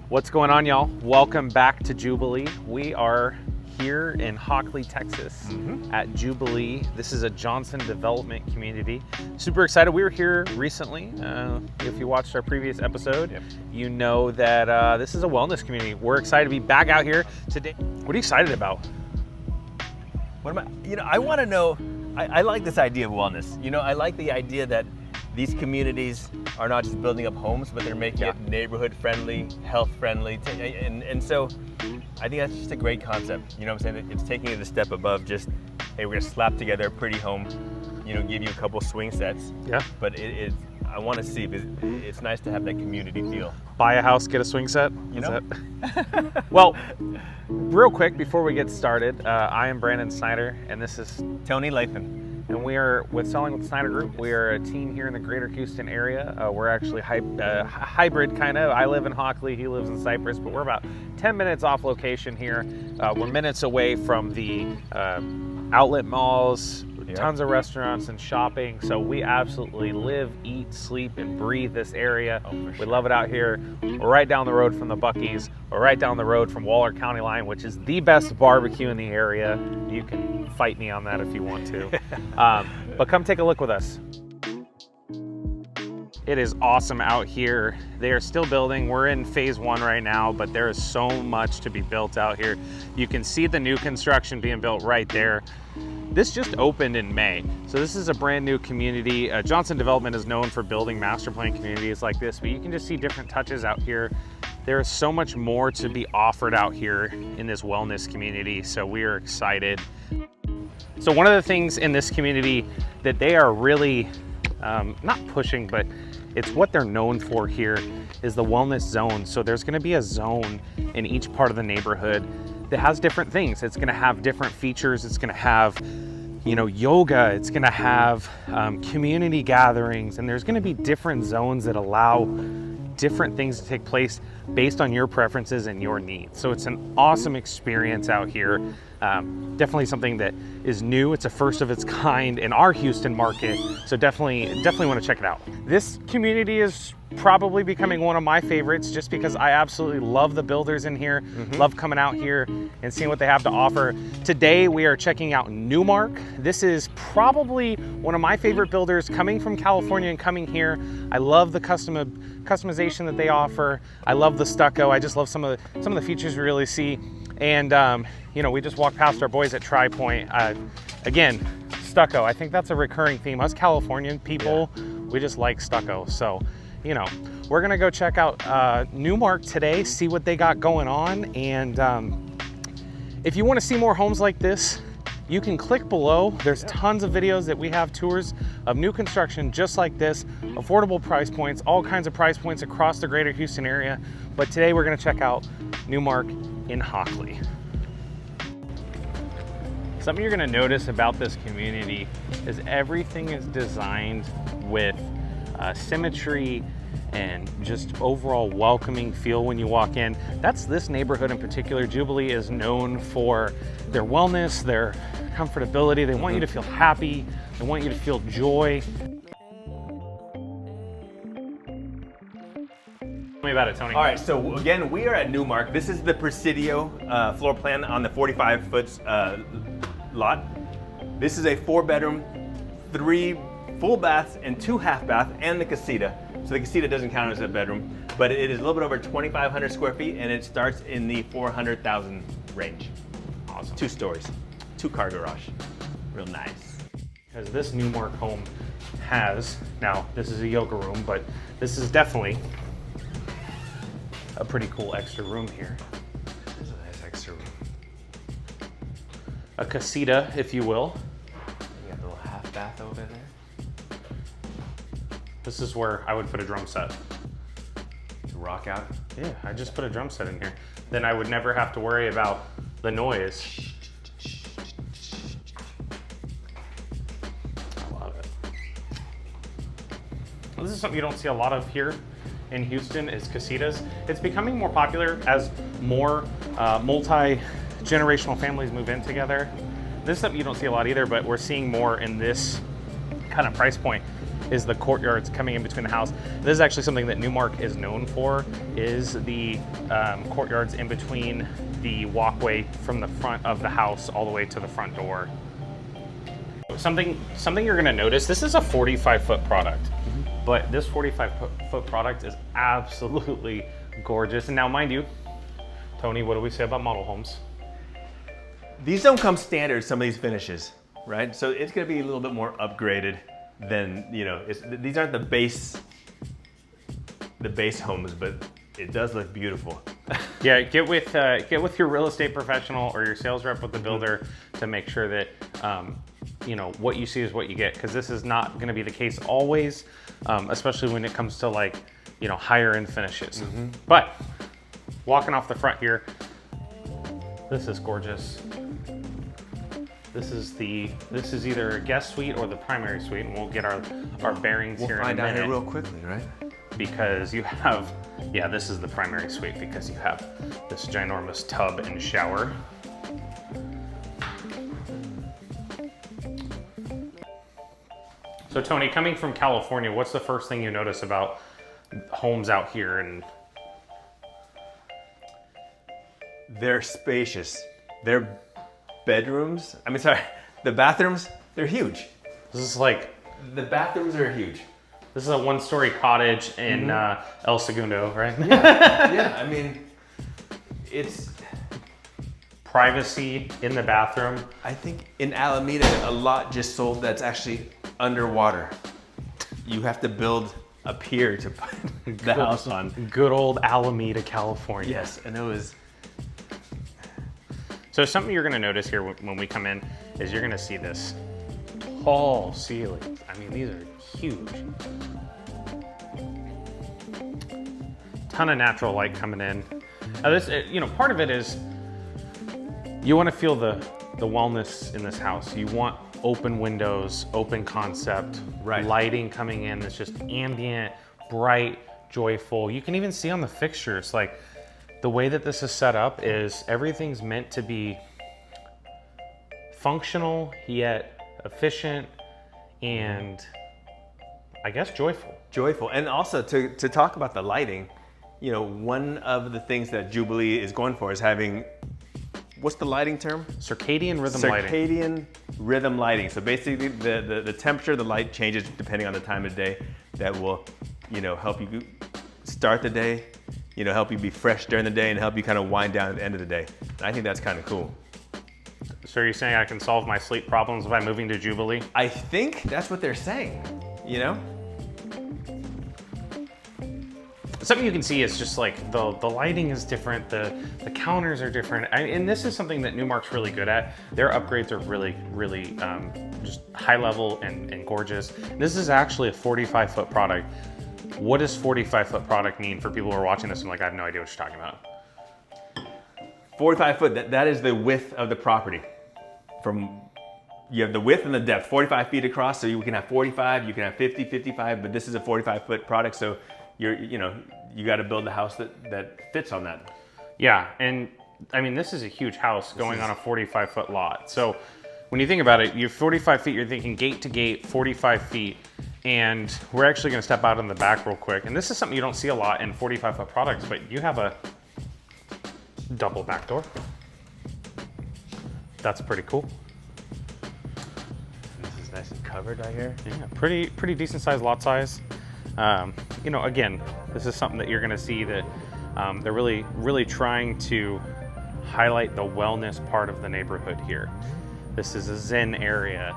What's going on, y'all? Welcome back to Jubilee. We are here in Hockley, Texas at Jubilee. This is a Johnson development community. Super excited. We were here recently. If you watched our previous episode, you know that this is a wellness community. We're excited to be back out here today. What are you excited about? I want to know, I like this idea of wellness. I like the idea that these communities are not just building up homes, but they're making it neighborhood friendly, health friendly. And so I think that's just a great concept. You know what I'm saying? It's taking it a step above just, hey, we're gonna slap together a pretty home, give you a couple swing sets. Yeah. But I want to see, because it's nice to have that community feel. Buy a house, get a swing set? Well, real quick before we get started, I am Brandon Snyder, and this is Tony Lathan. And we are with Selling with Snyder Group. We are a team here in the greater Houston area. We're actually hybrid kind of. I live in Hockley, he lives in Cypress, but we're about 10 minutes off location here. We're minutes away from the outlet malls, tons of restaurants and shopping. So we absolutely live, eat, sleep, and breathe this area. We love it out here. We're right down the road from the Buc-ee's. We're right down the road from Waller County Line, which is the best barbecue in the area. You can fight me on that if you want to. But come take a look with us. It is awesome out here. They are still building. We're in phase 1 right now, but there is so much to be built out here. You can see the new construction being built right there. This just opened in May. So this is a brand new community. Johnson Development is known for building master plan communities like this, but you can just see different touches out here. There is so much more to be offered out here in this wellness community. So we are excited. So one of the things in this community that they are really not pushing, but it's what they're known for here is the wellness zone. So there's gonna be a zone in each part of the neighborhood that has different things. It's gonna have different features. It's gonna have, yoga. It's gonna have community gatherings, and there's gonna be different zones that allow different things to take place based on your preferences and your needs. So it's an awesome experience out here. Definitely something that is new. It's a first of its kind in our Houston market. So definitely want to check it out. This community is probably becoming one of my favorites just because I absolutely love the builders in here, love coming out here and seeing what they have to offer. Today we are checking out Newmark. This is probably one of my favorite builders coming from California and coming here. I love the customization that they offer. I love the stucco. I just love some of the features we really see. And we just walked past our boys at Tri-Point. Again, stucco. I think that's a recurring theme. Us Californian people, we just like stucco. So, we're gonna go check out Newmark today, see what they got going on. And if you want to see more homes like this, you can click below. There's tons of videos that we have, tours of new construction just like this, affordable price points, all kinds of price points across the greater Houston area. But today we're gonna check out Newmark in Hockley. Something you're gonna notice about this community is everything is designed with symmetry and just overall welcoming feel when you walk in. That's this neighborhood in particular. Jubilee is known for their wellness, their comfortability. They want you to feel happy. They want you to feel joy. Tell me about it, Tony. All right, so again, we are at Newmark. This is the Presidio floor plan on the 45-foot lot. This is a 4-bedroom, 3 full baths and 2 half baths, and the casita. So the casita doesn't count as a bedroom, but it is a little bit over 2,500 square feet, and it starts in the 400,000 range. Awesome. 2 stories, 2-car garage. Real nice. Because this Newmark home has, now this is a yoga room, but this is definitely a pretty cool extra room here. This is a nice extra room. A casita, if you will. You got a little half bath over there. This is where I would put a drum set. To rock out? Yeah, I just put a drum set in here. Then I would never have to worry about the noise. I love it. This is something you don't see a lot of here in Houston is casitas. It's becoming more popular as more multi-generational families move in together. This is something you don't see a lot either, but we're seeing more in this kind of price point. is the courtyards coming in between the house. This is actually something that Newmark is known for, is the courtyards in between the walkway from the front of the house all the way to the front door. Something you're gonna notice, this is a 45-foot product, but this 45-foot product is absolutely gorgeous. And now, mind you, Tony, what do we say about model homes? These don't come standard, some of these finishes, right? So it's gonna be a little bit more upgraded than, you know, these aren't the base homes, but it does look beautiful. Yeah, get with your real estate professional or your sales rep with the builder to make sure that you know, what you see is what you get, because this is not going to be the case always, especially when it comes to, like, you know, higher end finishes. But walking off the front here, this is gorgeous. This is either a guest suite or the primary suite, and we'll get our bearings here in a minute. We'll find out here real quickly, right? Because you have, yeah, this is the primary suite because you have this ginormous tub and shower. So Tony, coming from California, what's the first thing you notice about homes out here? And they're spacious. Their bedrooms, the bathrooms, they're huge. This is like, the bathrooms are huge. this is a one-story cottage in El Segundo, right? Yeah, I mean, it's privacy in the bathroom. I think in Alameda, a lot just sold that's actually underwater. You have to build a pier to put the house on. Good old Alameda, California. Yes, and it was. So something you're gonna notice here when we come in is you're gonna see this tall ceilings. I mean, these are huge. Ton of natural light coming in. Now this, you know, part of it is you want to feel the wellness in this house. You want open windows, open concept, lighting coming in that's just ambient, bright, joyful. You can even see on the fixtures, like the way that this is set up is everything's meant to be functional yet efficient and I guess joyful. Joyful, and also to talk about the lighting, you know, one of the things that Jubilee is going for is having, what's the lighting term? Circadian rhythm lighting. Circadian rhythm lighting. So basically the temperature of the light changes depending on the time of day. That will, you know, help you start the day, you know, help you be fresh during the day and help you kind of wind down at the end of the day. I think that's kind of cool. So are you saying I can solve my sleep problems by moving to Jubilee? I think that's what they're saying, you know? Something you can see is just like the lighting is different, the counters are different, and this is something that Newmark's really good at. Their upgrades are really just high level and gorgeous. This is actually a 45-foot product. What does 45-foot product mean for people who are watching this and like, I have no idea what you're talking about? 45 foot, that is the width of the property. You have the width and the depth, 45 feet across, so you can have 45, you can have 50, 55, but this is a 45-foot product, so you got to build a house that fits on that. Yeah, and I mean, this is a huge house going on a 45-foot lot. So when you think about it, you're 45 feet, you're thinking gate to gate, 45 feet. And we're actually going to step out in the back real quick. And this is something you don't see a lot in 45-foot products, but you have a double back door. That's pretty cool. This is nice and covered right here. Yeah, pretty decent sized lot size. You know, again, this is something that you're going to see that they're really trying to highlight the wellness part of the neighborhood here. This is a zen area.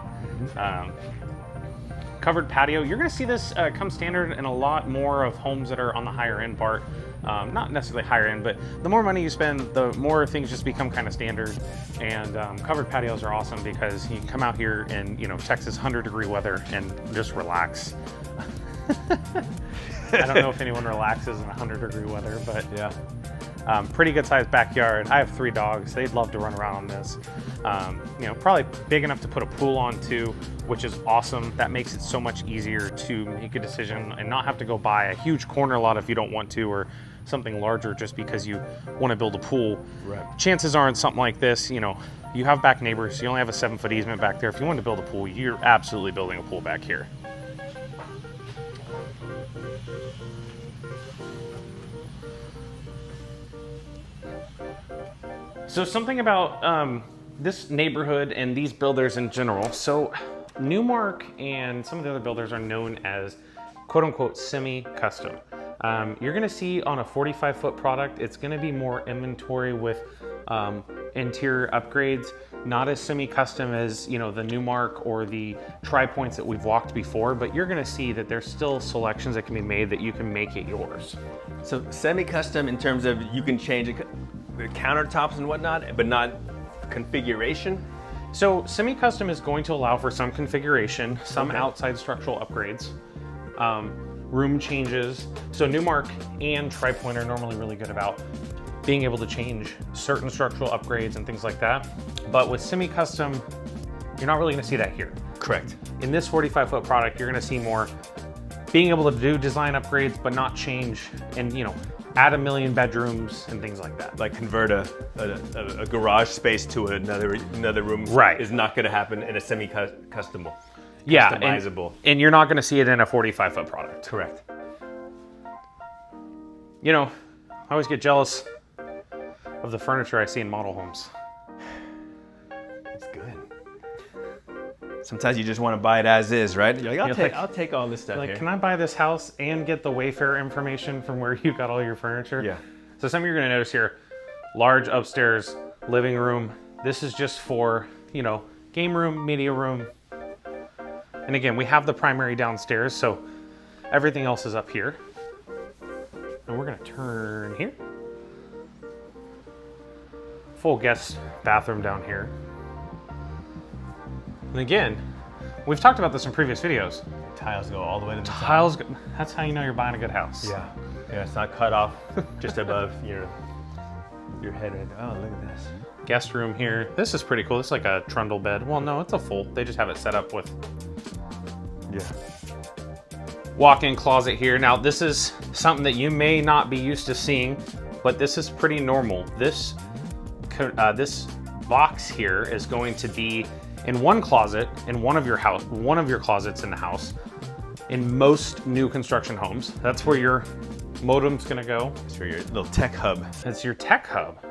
Covered patio. You're going to see this come standard in a lot more of homes that are on the higher end part. Not necessarily higher end, but the more money you spend, the more things just become kind of standard. And covered patios are awesome because you can come out here in, you know, Texas 100-degree weather and just relax. I don't know if anyone relaxes in 100-degree weather, but yeah. Pretty good sized backyard. I have 3 dogs. They'd love to run around on this. You know, probably big enough to put a pool on too, which is awesome. That makes it so much easier to make a decision and not have to go buy a huge corner lot if you don't want to, or something larger just because you want to build a pool. Right. Chances are in something like this, you know, you have back neighbors. You only have a 7-foot easement back there. If you want to build a pool, you're absolutely building a pool back here. So something about this neighborhood and these builders in general. So Newmark and some of the other builders are known as quote unquote semi-custom. You're gonna see on a 45-foot product, it's gonna be more inventory with interior upgrades, not as semi-custom as the Newmark or the Tri-Points that we've walked before, but you're gonna see that there's still selections that can be made that you can make it yours. So semi-custom in terms of you can change the countertops and whatnot, but not configuration? So semi-custom is going to allow for some configuration, some outside structural upgrades, room changes. So Newmark and Tri-Point are normally really good about being able to change certain structural upgrades and things like that. But with semi-custom, you're not really gonna see that here. Correct. In this 45-foot product, you're gonna see more being able to do design upgrades, but not change and add 1 million bedrooms and things like that. Like convert a garage space to another room. Right. Is not gonna happen in a semi-custom. Yeah, customizable. And you're not gonna see it in a 45-foot product. Correct. I always get jealous of the furniture I see in model homes. It's good. Sometimes you just want to buy it as is, right? You're like, I'll take all this stuff like, here. can I buy this house and get the Wayfair information from where you got all your furniture? Yeah. So some of you are gonna notice here, large upstairs living room. This is just for, game room, media room. And again, we have the primary downstairs, so everything else is up here. And we're gonna turn here. Full guest bathroom down here. And again, we've talked about this in previous videos. Tiles go all the way to the Tiles, that's how you know you're buying a good house. top. Yeah, it's not cut off just above your head. Oh, look at this. Guest room here. This is pretty cool. It's like a trundle bed. Well, no, it's a full. They just have it set up with walk-in closet here. Now, this is something that you may not be used to seeing, but this is pretty normal. This box here is going to be in one closet in one of your closets in the house. In most new construction homes, that's where your modem's gonna go. It's for your little tech hub. It's your tech hub.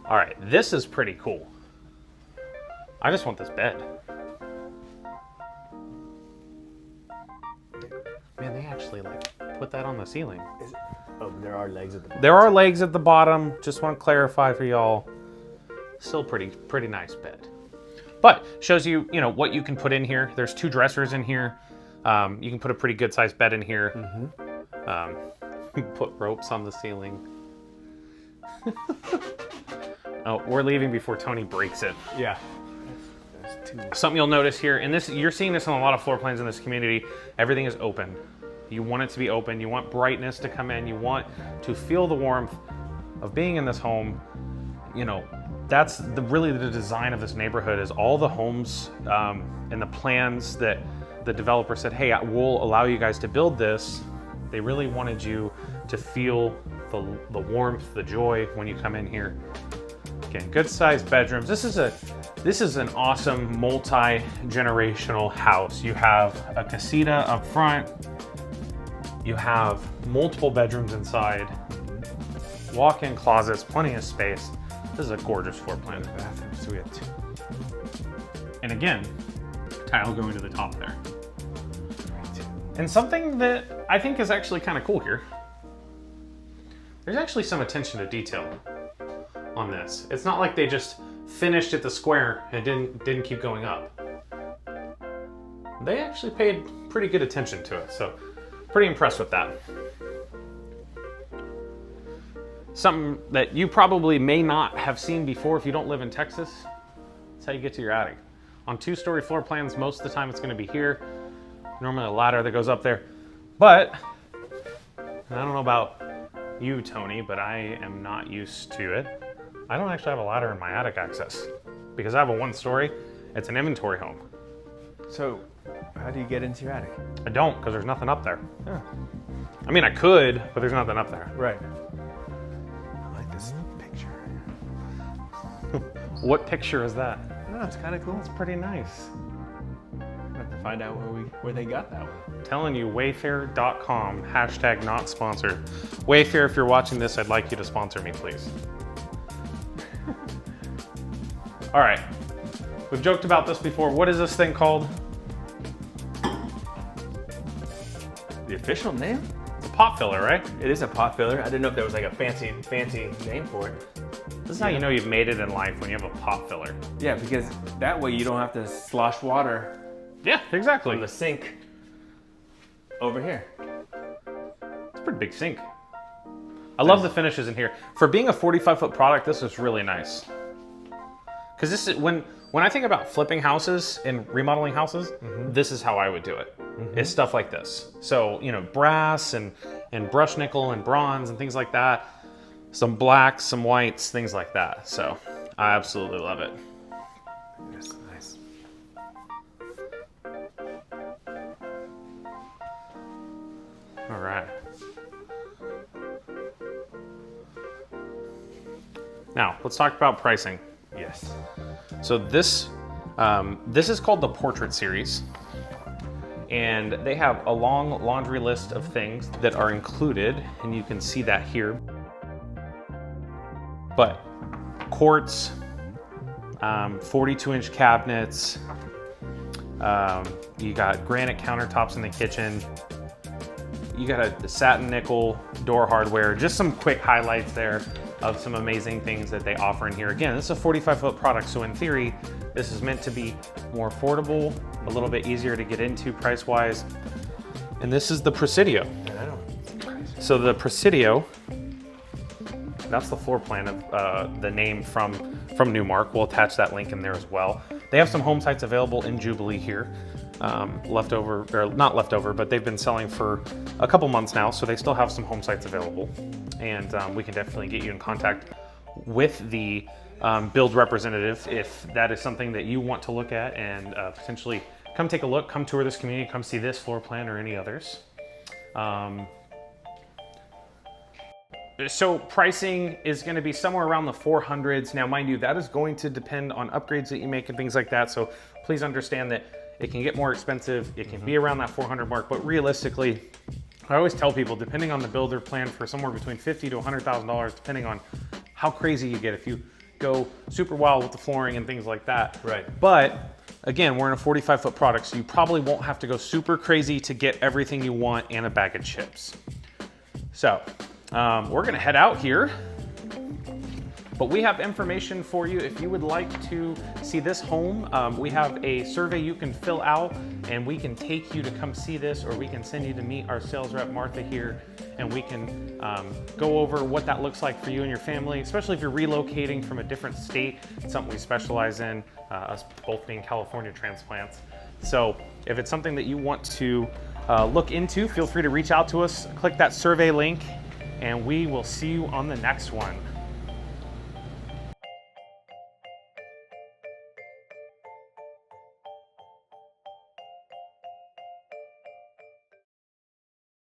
All right, this is pretty cool. I just want this bed. Man, they actually put that on the ceiling. Oh, there are legs at the bottom. There are legs at the bottom. Just want to clarify for y'all. Still pretty nice bed. But shows you, what you can put in here. There's 2 dressers in here. You can put a pretty good sized bed in here. Put ropes on the ceiling. Oh, we're leaving before Tony breaks it. Yeah. Something you'll notice here, and you're seeing this on a lot of floor plans in this community, everything is open. You want it to be open. You want brightness to come in. You want to feel the warmth of being in this home. That's really the design of this neighborhood, is all the homes and the plans that the developer said, hey, we'll allow you guys to build this. They really wanted you to feel the warmth, the joy when you come in here. Again, good sized bedrooms. This is an awesome multi-generational house. You have a casita up front. You have multiple bedrooms inside, walk-in closets, plenty of space. This is a gorgeous floor plan. So we have 2. And again, tile going to the top there. And something that I think is actually kind of cool here, there's actually some attention to detail on this. It's not like they just finished at the square and didn't keep going up. They actually paid pretty good attention to it, so pretty impressed with that. Something that you probably may not have seen before if you don't live in Texas, that's how you get to your attic. On 2-story floor plans, most of the time it's gonna be here. Normally a ladder that goes up there. But, and I don't know about you, Tony, but I am not used to it. I don't actually have a ladder in my attic access because I have a 1-story. It's an inventory home. So, how do you get into your attic? I don't, because there's nothing up there. Oh. I mean, I could, but there's nothing up there. Right. I like this picture. What picture is that? No, it's kind of cool. It's pretty nice. I have to find out where they got that one. I'm telling you, Wayfair.com, hashtag not sponsored. Wayfair, if you're watching this, I'd like you to sponsor me, please. All right, we've joked about this before. What is this thing called? The official name? It's a pot filler, right? It is a pot filler. I didn't know if there was like a fancy name for it. This is how you know you've made it in life, when you have a pot filler. Yeah, because that way you don't have to slosh water Yeah, exactly. from the sink over here. It's a pretty big sink. I love the finishes in here. For being a 45-foot product, this is really nice. Because this is, when I think about flipping houses and remodeling houses, this is how I would do it. It's stuff like this. So, you know, brass and brushed nickel and bronze and things like that. Some blacks, some whites, things like that. So I absolutely love it. Yes, nice. All right. Now, let's talk about pricing. Yes. So this is called the Portrait Series. And they have a long laundry list of things that are included, and you can see that here. But quartz, 42-inch cabinets, you got granite countertops in the kitchen, you got a satin nickel door hardware, just some quick highlights there of some amazing things that they offer in here. Again, this is a 45-foot product, so in theory, this is meant to be more affordable, a little bit easier to get into price-wise. And this is the Presidio. So the Presidio, that's the floor plan of the name from Newmark. We'll attach that link in there as well. They have some home sites available in Jubilee here. Leftover, or not leftover, but they've been selling for a couple months now, so they still have some home sites available. And we can definitely get you in contact with the build representative if that is something that you want to look at, and potentially come take a look, come tour this community, come see this floor plan or any others. So pricing is going to be somewhere around the 400s. Now, mind you, that is going to depend on upgrades that you make and things like that. So please understand that it can get more expensive. It can be around that 400 mark, but realistically, I always tell people, depending on the builder plan, for somewhere between $50,000 to $100,000, depending on how crazy you get. If you go super wild with the flooring and things like that. Right. But again, we're in a 45-foot product, so you probably won't have to go super crazy to get everything you want and a bag of chips. So we're gonna head out here, but we have information for you. If you would like to see this home, we have a survey you can fill out, and we can take you to come see this, or we can send you to meet our sales rep, Martha, here, and we can go over what that looks like for you and your family, especially if you're relocating from a different state. It's something we specialize in, us both being California transplants. So if it's something that you want to look into, feel free to reach out to us, click that survey link, and we will see you on the next one.